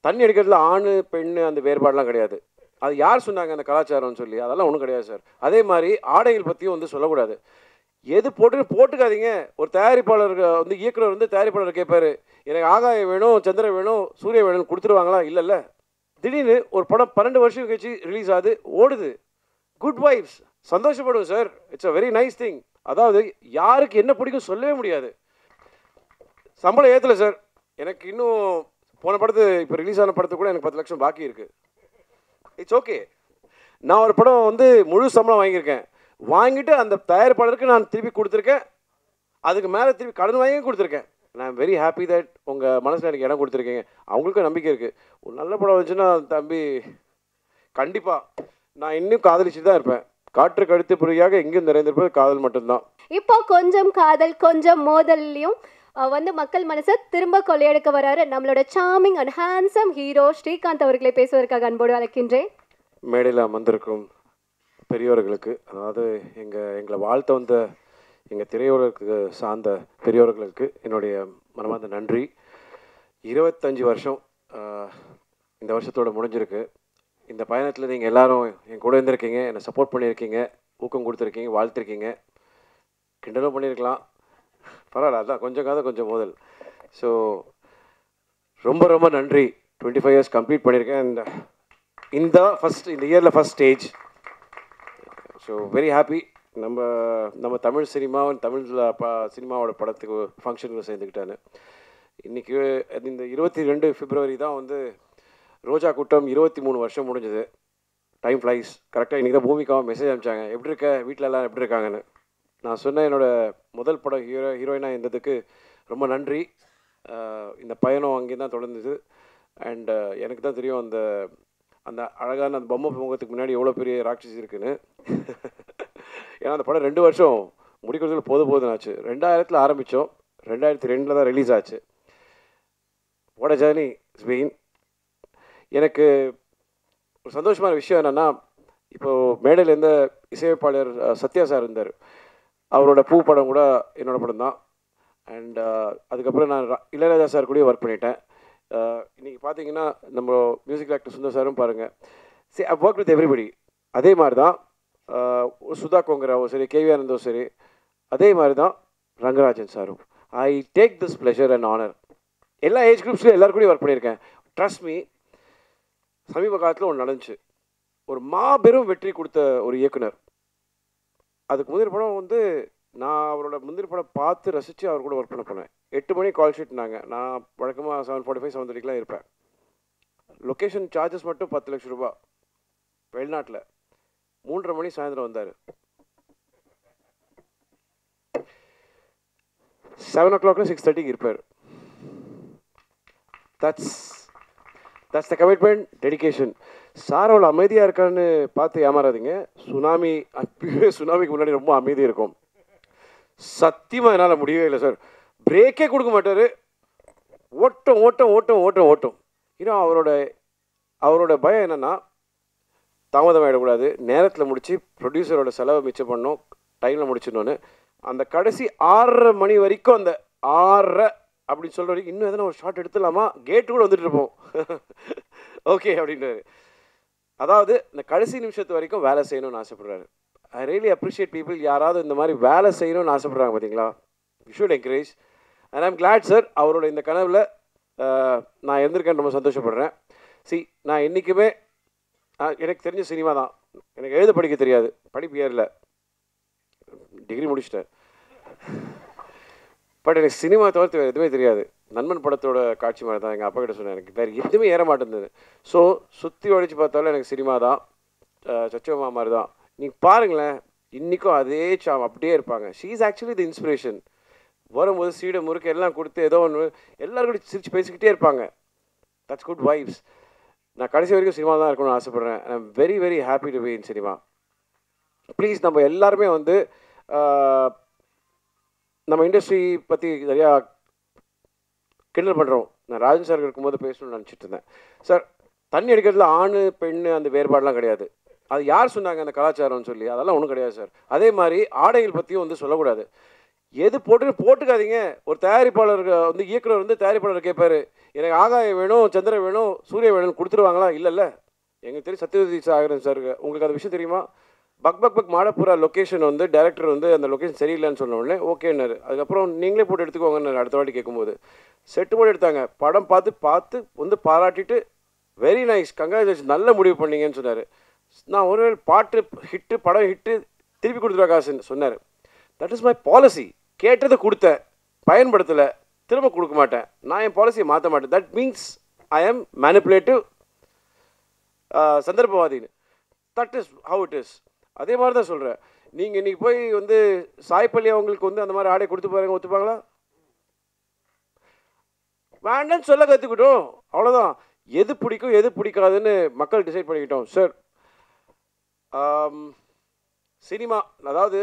தண்ணி அடிக்கிறதுல ஆண் பெண் அந்த வேறுபாடெலாம் கிடையாது. அது யார் சொன்னாங்க அந்த கலாச்சாரம்னு சொல்லி? அதெல்லாம் ஒன்றும் கிடையாது சார். அதே மாதிரி ஆடைகள் பற்றியும் வந்து சொல்லக்கூடாது. எது போட்டுக்காதீங்க. ஒரு தயாரிப்பாளர் வந்து இயக்குனர் வந்து தயாரிப்பாளர் கேட்பாரு, எனக்கு ஆகாயம் வேணும், சந்திரன் வேணும், சூரியன் வேணும்னு கொடுத்துருவாங்களா? இல்லைல்ல. திடீர்னு ஒரு படம் 12 வருஷம் கழிச்சு ரிலீஸ் ஆகுது, ஓடுது. குட் வைப்ஸ், சந்தோஷப்படுவோம் sir. It's a very nice thing. அதாவது யாருக்கு என்ன பிடிக்கும் சொல்லவே முடியாது. சம்பளம் ஏற்றலை சார். எனக்கு இன்னும் போன படத்து இப்போ ரிலீஸ் ஆன படத்துக்கு கூட எனக்கு 10 லட்சம் பாக்கி இருக்குது. It's okay. நான் ஒரு படம் வந்து முழு சம்பளம் வாங்கியிருக்கேன். வாங்கிட்டு அந்த தயாரிப்பாளருக்கு நான் திருப்பி கொடுத்துருக்கேன். அதுக்கு மேலே திருப்பி கடன் வாங்கி கொடுத்துருக்கேன். நான் வெரி ஹாப்பி தட் உங்கள் மனசில் எனக்கு இடம் கொடுத்துருக்கீங்க. அவங்களுக்கும் நம்பிக்கை இருக்குது. ஒரு நல்ல படம் வந்துச்சுன்னா தம்பி கண்டிப்பாக நான் இன்னும் காதலிச்சு தான் இருப்பேன். காற்று கழுத்து புரியாக எங்கேயும் நிறைந்திருப்பது காதல் மட்டும்தான். இப்போ கொஞ்சம் காதல் கொஞ்சம் மோதல்லையும் வந்து மக்கள் மனசை திரும்ப கொள்ளையெடுக்க வராரு நம்மளோட charming and handsome hero Srikanth அவர்களை பேசுவதற்காக அன்போடு அழைக்கின்றேன். மேடையில் அமர்ந்திருக்கும் பெரியவர்களுக்கு, அதாவது எங்களை வாழ்த்த வந்த எங்கள் திரையுலகுக்கு சார்ந்த பெரியவர்களுக்கு என்னுடைய மனமார்ந்த நன்றி. 25 வருஷம் இந்த வருஷத்தோட முடிஞ்சிருக்கு. இந்த பயணத்தில் நீங்கள் எல்லோரும் என் கூட இருந்திருக்கீங்க, என்னை சப்போர்ட் பண்ணியிருக்கீங்க, ஊக்கம் கொடுத்துருக்கீங்க, வாழ்த்துருக்கீங்க, கிண்டலும் பண்ணியிருக்கலாம். பரவாயில்ல, அதான் கொஞ்சம் காத கொஞ்சம் மோதல். ஸோ ரொம்ப ரொம்ப நன்றி. 25 இயர்ஸ் கம்ப்ளீட் பண்ணியிருக்கேன். அண்ட் இந்த இயரில் first stage. So very happy. நம்ம தமிழ் சினிமாவோட படத்துக்கு ஃபங்க்ஷனுக்கு சேர்ந்துக்கிட்டான்னு. இன்றைக்கி இந்த 22 பிப்ரவரி தான் வந்து ரோஜா கூட்டம் 23 வருஷம் முடிஞ்சது. Time flies. கரெக்டாக இன்றைக்கி தான் பூமிக்காவும் மெசேஜ் அனுப்பிச்சாங்க, எப்படி இருக்க, வீட்டில் எல்லாம் எப்படி இருக்காங்கன்னு. நான் சொன்னேன் என்னோடய முதல் படம் ஹீரோயினாக இருந்ததுக்கு ரொம்ப நன்றி. இந்த பயணம் அங்கே தான் தொடர்ந்தது. அண்ட் எனக்கு தான் தெரியும் அந்த அழகான அந்த பொம்மை முகத்துக்கு முன்னாடி எவ்வளோ பெரிய ராட்சசி இருக்குன்னு. ஏன்னா அந்த படம் 2 வருஷம் முடிக்கிறதுல போதுனாச்சு. 2000 ஆரம்பித்தோம், 2002 தான் ரிலீஸ் ஆச்சு. What a journey it's been. எனக்கு ஒரு சந்தோஷமான விஷயம் என்னென்னா, இப்போது மேடையில் இருந்த இசையமைப்பாளர் சத்யா சார் இருந்தார். அவரோட பூ படம் கூட என்னோடய படம் தான். அண்ட் அதுக்கப்புறம் நான் இளையராஜா சார் கூடயும் ஒர்க் பண்ணிட்டேன். இன்றைக்கி பார்த்தீங்கன்னா நம்ம மியூசிக் டைரக்டர் சுந்தர் சாரும் பாருங்கள். சரி, ஐ ஒர்க் வித் எவ்ரிபடி. அதே மாதிரி தான் சுதா கோங்கராவும் சரி, கேவி ஆனந்தும் சரி, அதே மாதிரி தான் ரங்கராஜன் சாரும். I take this pleasure and honour. எல்லா ஏஜ் குரூப்ஸ்லையும் எல்லோரும் கூடயும் ஒர்க் பண்ணியிருக்கேன். ட்ரஸ்ட் மீ, சமீப காலத்தில் ஒன்று நடந்துச்சு. ஒரு மாபெரும் வெற்றி கொடுத்த ஒரு இயக்குனர். அதுக்கு முந்தின படம் வந்து நான் அவரோட முந்தின படம் பார்த்து ரசித்து அவர் கூட ஒர்க் பண்ண போனேன். 8 மணி கால் ஷீட்னாங்க. நான் வழக்கமாக 7:45 7:30 இருப்பேன். லொக்கேஷன் சார்ஜஸ் மட்டும் 10 லட்சம் ரூபா. வெளிநாட்டில் 3:30 மணி சாயந்தரம் வந்தார். 7 o'clock 6:30 இருப்பார். That's the commitment, dedication. Sir அவ்வளோ அமைதியாக இருக்கான்னு பார்த்து ஏமாறாதீங்க. சுனாமிக்கு முன்னாடி ரொம்ப அமைதியாக இருக்கும். சத்தியமாக என்னால் முடியவே இல்லை சார். பிரேக்கே கொடுக்க மாட்டார். ஓட்டம் ஓட்டம் ஓட்டம் ஓட்டம் ஓட்டம். இன்னும் அவரோட பயம் என்னென்னா, தாமதம் ஆகிடக்கூடாது, நேரத்தில் முடித்து ப்ரொடியூசரோட செலவை மிச்சம் பண்ணணும், டைமில் முடிச்சிடணுன்னு. அந்த கடைசி 6:30 மணி வரைக்கும், அந்த 6:30 அப்படின்னு சொல்கிற வரைக்கும் இன்னும் எதனா ஒரு ஷார்ட் எடுத்துடலாமா, கேட்டு கூட வந்துட்டு இருப்போம். ஓகே அப்படின்றாரு. அதாவது இந்த கடைசி நிமிஷத்து வரைக்கும் வேலை செய்யணும்னு ஆசைப்படுறாரு. I really appreciate people. யாராவது இந்த மாதிரி வேலை செய்யணும்னு ஆசைப்படுறாங்க பார்த்தீங்களா? You should encourage. And I'm glad sir, அவரோட இந்த கனவில் நான் இருந்திருக்கேன்னு ரொம்ப சந்தோஷப்படுறேன். நான் என்றைக்குமே எனக்கு தெரிஞ்ச சினிமா தான். எனக்கு எழுத படிக்க தெரியாது, படிப்பு ஏறல, டிகிரி முடிச்சிட்டேன். பட் எனக்கு சினிமா தவிர்த்து வேறு எதுவுமே தெரியாது. நண்பன் படத்தோட காட்சி மாதிரி தான் எங்கள் அப்பா கிட்ட சொன்னேன், எனக்கு வேறு எதுவுமே ஏற மாட்டேங்குது. ஸோ சுற்றி ஒழிச்சு பார்த்தாலும் எனக்கு சினிமா தான். சச்சோமா மாதிரி தான். நீங்கள் பாருங்களேன், இன்றைக்கும் அதே சாம் அப்படியே இருப்பாங்க. She is actually the inspiration. வரும்போது சீடை முறுக்கு எல்லாம் கொடுத்து ஏதோ ஒன்று எல்லோரும் கூட சிரிச்சு பேசிக்கிட்டே இருப்பாங்க. That's good vibes. நான் கடைசி வரைக்கும் சினிமா தான் இருக்கணும்னு ஆசைப்பட்றேன். I am very very happy to be in cinema. Please, நம்ம எல்லாருமே வந்து நம்ம இண்டஸ்ட்ரி பற்றி நிறையா கிண்டல் பண்ணுறோம். நான் ராஜன் சார் இருக்கும்போது பேசணும்னு நினச்சிட்டு இருந்தேன். சார், தண்ணி அடிக்கிறதுல ஆண் பெண் அந்த வேறுபாடெலாம் கிடையாது. அது யார் சொன்னாங்க அந்த கலாச்சாரம்னு சொல்லி? அதெல்லாம் ஒன்றும் கிடையாது சார். அதே மாதிரி ஆடைகள் பற்றியும் வந்து சொல்லக்கூடாது. எது போட்டுக்காதீங்க. ஒரு தயாரிப்பாளர் வந்து இயக்குனர் வந்து தயாரிப்பாளர் கேட்பாரு, எனக்கு ஆகாயம் வேணும், சந்திரன் வேணும், சூரிய வேணும்னு கொடுத்துருவாங்களா? இல்லைல்ல. எங்களுக்கு தெரியும் சத்யவதி சாகரன் சார், உங்களுக்கு அந்த விஷயம் தெரியுமா? பக் பக் பக் மாடப்புறா லொக்கேஷன் வந்து டைரக்டர் வந்து அந்த லொக்கேஷன் சரியில்லைன்னு சொன்ன உடனே ஓகேன்னாரு. அதுக்கப்புறம் நீங்களே போட்டு எடுத்துக்கோங்கன்னு அடுத்த வாட்டி கேட்கும்போது செட்டு போட்டு எடுத்தாங்க. படம் பார்த்து வந்து பாராட்டிட்டு வெரி நைஸ், கங்க்ராச்சுலேஷன், நல்ல முடிவு பண்ணீங்கன்னு சொன்னார். நான் ஒரு பாட்டு ஹிட்டு, படம் ஹிட்டு, திருப்பி கொடுத்துருவா காசுன்னு சொன்னார். That is my policy. கேட்டதை கொடுத்தேன், பயன்படுத்தலை, திரும்ப கொடுக்க மாட்டேன். நான் என் பாலிசியை மாற்ற மாட்டேன். That means I am manipulative, சந்தர்ப்பவாதின்னு. That is how it is. அதே மாதிரி தான் சொல்கிறேன். நீங்கள் இன்றைக்கி போய் வந்து சாய்பள்ளி அவங்களுக்கு வந்து அந்த மாதிரி ஆடை கொடுத்து பாருங்க, ஒத்துப்பாங்களா? வேண்டான்னு சொல்ல கற்றுக்கிட்டோம், அவ்வளோதான். எது பிடிக்கும் எது பிடிக்காதுன்னு மக்கள் டிசைட் பண்ணிக்கிட்டோம் சார். சினிமா அதாவது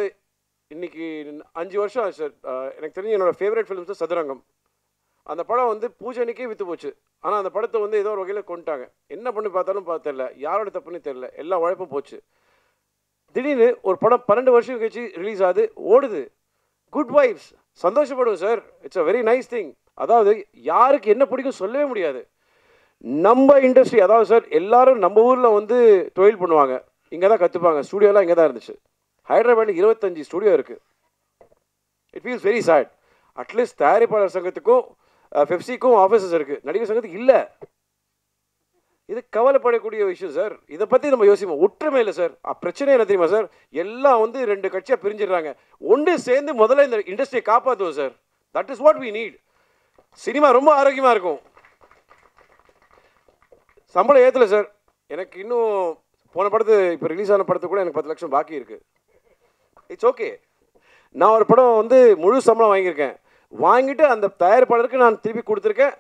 இன்றைக்கி 5 வருஷம் ஆச்சு சார். எனக்கு தெரிஞ்சு என்னோடய ஃபேவரட் ஃபிலிம்ஸ் சதுரங்கம். அந்த படம் வந்து பூஜைக்கே விற்று போச்சு. ஆனால் அந்த படத்தை வந்து ஏதோ ஒரு வகையில் கொண்டுட்டாங்க. என்ன பண்ணி பார்த்தாலும் தெரியல, யாரோட தப்புன்னு தெரியல, எல்லா உழைப்பும் போச்சு. திடீர்னு ஒரு படம் 12 வருஷம் கழிச்சு ரிலீஸ் ஆகுது, ஓடுது. குட் வைப்ஸ், சந்தோஷப்படுவோம் sir. It's a very nice thing. அதாவது யாருக்கு என்ன பிடிக்கும் சொல்லவே முடியாது. நம்ம இண்டஸ்ட்ரி, அதாவது சார் எல்லாரும் நம்ம ஊரில் வந்து தொழில் பண்ணுவாங்க, இங்கே தான் கற்றுப்பாங்க. ஸ்டூடியோலாம் இங்கே தான் இருந்துச்சு. ஹைதராபாத்தில் 25 ஸ்டூடியோ இருக்குது. It feels very sad. At least தயாரிப்பாளர் சங்கத்துக்கும் பெப்சிக்கும் ஆஃபீஸஸ் இருக்குது, நடிகர் சங்கத்துக்கு இல்லை. இது கவலைப்படக்கூடிய விஷயம் சார். இதை பற்றி நம்ம யோசிப்போம். ஒற்றுமை இல்லை சார். பிரச்சனை என்ன தெரியுமா சார்? எல்லாம் வந்து 2 கட்சியாக பிரிஞ்சிடுறாங்க. ஒன்று சேர்ந்து முதல்ல இந்த இண்டஸ்ட்ரியை காப்பாற்றுவோம் sir. That is what we need. Cinema ரொம்ப ஆரோக்கியமாக இருக்கும். சம்பளம் ஏற்றலை சார். எனக்கு இன்னும் போன படத்து இப்போ ரிலீஸ் ஆன படத்துக்கு கூட எனக்கு 10 லட்சம் பாக்கி இருக்குது. It's okay. நான் ஒரு படம் வந்து முழு சம்பளம் வாங்கியிருக்கேன். வாங்கிட்டு அந்த தயாரிப்பாளருக்கு நான் திருப்பி கொடுத்துருக்கேன்.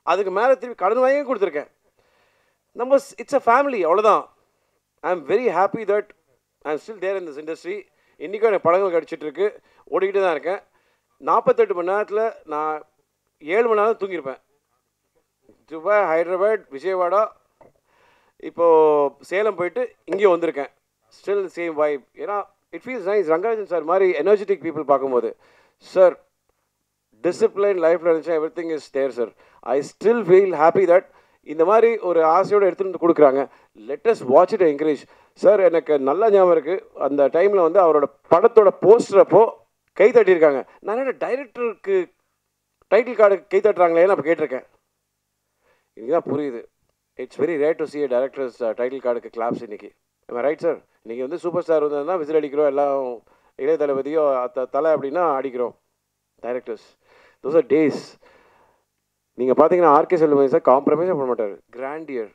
அதுக்கு மேலே திருப்பி கடன் வாங்கி கொடுத்துருக்கேன். நம்ம இட்ஸ் அ ஃபேமிலி, அவ்வளோதான். I am very happy that I'm still there in this industry. இன்றைக்கும் எனக்கு படங்கள் கிடச்சிட்ருக்கு, ஓடிக்கிட்டு தான் இருக்கேன். 48 மணி நேரத்தில் நான் 7 மணி நேரம் தூங்கியிருப்பேன். துபாய், ஹைதராபாத், விஜயவாடா, இப்போது சேலம் போயிட்டு இங்கேயும் வந்திருக்கேன். Still same vibe. ஏன்னா it feels nice. Rangarajan sir மாதிரி எனர்ஜெட்டிக் பீப்புள் பார்க்கும்போது சார் டிசிப்ளின் லைஃப்பில் இருந்துச்சு, everything is there sir. I still feel happy that இந்த மாதிரி ஒரு ஆசையோடு எடுத்துகிட்டு வந்து கொடுக்குறாங்க. Let us watch it, encourage. Sir எனக்கு நல்ல ஞாபகம் இருக்குது, அந்த டைமில் வந்து அவரோட படத்தோட போஸ்டரப்போ கை தட்டியிருக்காங்க. நான் என்ன டைரக்டருக்கு டைட்டில் கார்டு கை தட்டுறாங்களேன்னு அப்போ கேட்டிருக்கேன். இன்றைக்கி தான் புரியுது. It's very rare to C A directors title கார்டுக்கு கிளாப்ஸ் இன்றைக்கி. Right sir? இன்றைக்கி வந்து சூப்பர் ஸ்டார் வந்ததுன்னா விசில் அடிக்கிறோம், எல்லாம் இளைய தளபதியோ தலை அப்படின்னா அடிக்கிறோம். Directors, those are days. நீங்கள் பார்த்தீங்கன்னா ஆர்கே செல்வமணி சார் காம்ப்ரமைஸே பண்ண மாட்டார். Grandeur.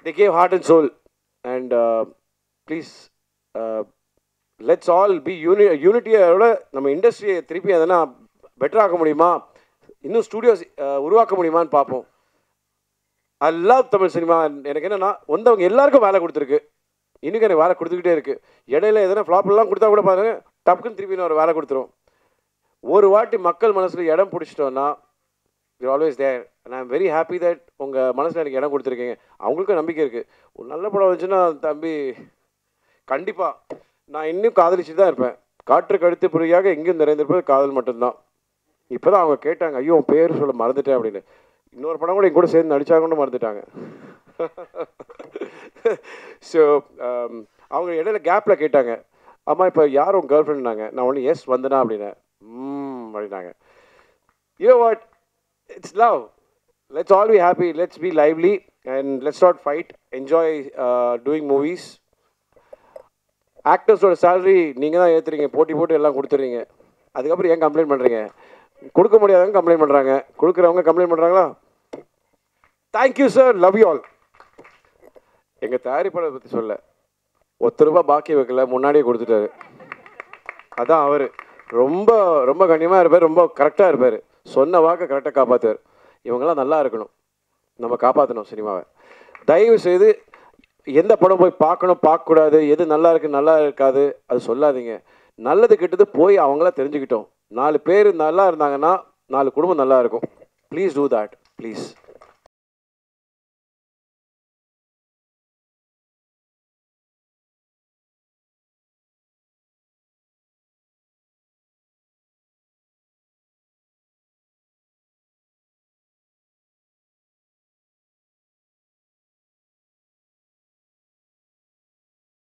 They gave heart and soul. And please let's all be யூனிட்டியோட நம்ம இண்டஸ்ட்ரியை திருப்பி எதனா பெட்டர் ஆக்க முடியுமா, இன்னும் ஸ்டூடியோஸ் உருவாக்க முடியுமான்னு பார்ப்போம். I love Tamil cinema. எனக்கு என்னென்னா வந்தவங்க எல்லாருக்கும் வேலை கொடுத்துருக்கு, இன்னும் எனக்கு வேலை கொடுத்துக்கிட்டே இருக்குது. இடையில எதனா ஃப்ளாப்லாம் கொடுத்தா கூட பாருங்கள், டப்புக்குன்னு திருப்பி நான் ஒரு வேலை கொடுத்துரும். ஒரு வாட்டி மக்கள் மனசில் இடம் பிடிச்சிட்டோன்னா you always there. And I M very happy that உங்கள் மனசில் எனக்கு இடம் கொடுத்துருக்கீங்க. அவங்களுக்கும் நம்பிக்கை இருக்குது. ஒரு நல்ல படம் வந்துச்சுன்னா தம்பி கண்டிப்பாக நான் இன்னும் காதலிச்சு தான் இருப்பேன். காற்று கழுத்து புரியாக எங்கேயும் நிறைந்திருப்பது காதல் மட்டும்தான். இப்போ தான் அவங்க கேட்டாங்க, ஐயோ உன் பேர் சொல்ல மறந்துட்டேன் அப்படின்னு. இன்னொரு படம் கூட எங்க கூட சேர்ந்து நடிச்சாங்க கூட மறந்துட்டாங்க. ஸோ அவங்க இடையில கேப்பில் கேட்டாங்க, ஆமாம் இப்போ யார் உங்கள் கேர்ள் ஃப்ரெண்ட்னாங்க. நான் ஒன்று எஸ் வந்தனா அப்படின்னேன். அப்படின்னாங்க. You know what? It's love. Let's all be happy. Let's be lively and let's not fight. Enjoy doing movies. ஆக்டர்ஸோட சேலரி நீங்கள் தான் ஏற்றுறீங்க, போட்டு எல்லாம் கொடுத்துட்றீங்க. அதுக்கப்புறம் ஏன் கம்ப்ளைண்ட் பண்ணுறீங்க? கொடுக்க முடியாதவங்க கம்ப்ளைண்ட் பண்ணுறாங்க, கொடுக்குறவங்க கம்ப்ளைண்ட் பண்ணுறாங்களா? Thank you sir, love you all. எங்கள் தயாரிப்பாளரை பற்றி சொல்ல, ₹1 பாக்கி வைக்கல, முன்னாடியே கொடுத்துட்டாரு. அதான் அவர் ரொம்ப ரொம்ப கண்ணியமாக இருப்பார், ரொம்ப கரெக்டாக இருப்பார். சொன்ன வாக்கை கரெக்டாக காப்பாற்றுவார். இவங்கெல்லாம் நல்லா இருக்கணும், நம்ம காப்பாற்றணும் சினிமாவை. தயவு செய்து எந்த படம் போய் பார்க்கணும் பார்க்கக்கூடாது, எது நல்லா இருக்குது நல்லா இருக்காது அது சொல்லாதீங்க. நல்லது கெட்டது போய் அவங்களாம் தெரிஞ்சுக்கிட்டோம். 4 பேர் நல்லா இருந்தாங்கன்னா 4 குடும்பம் நல்லா இருக்கும். Please do that please.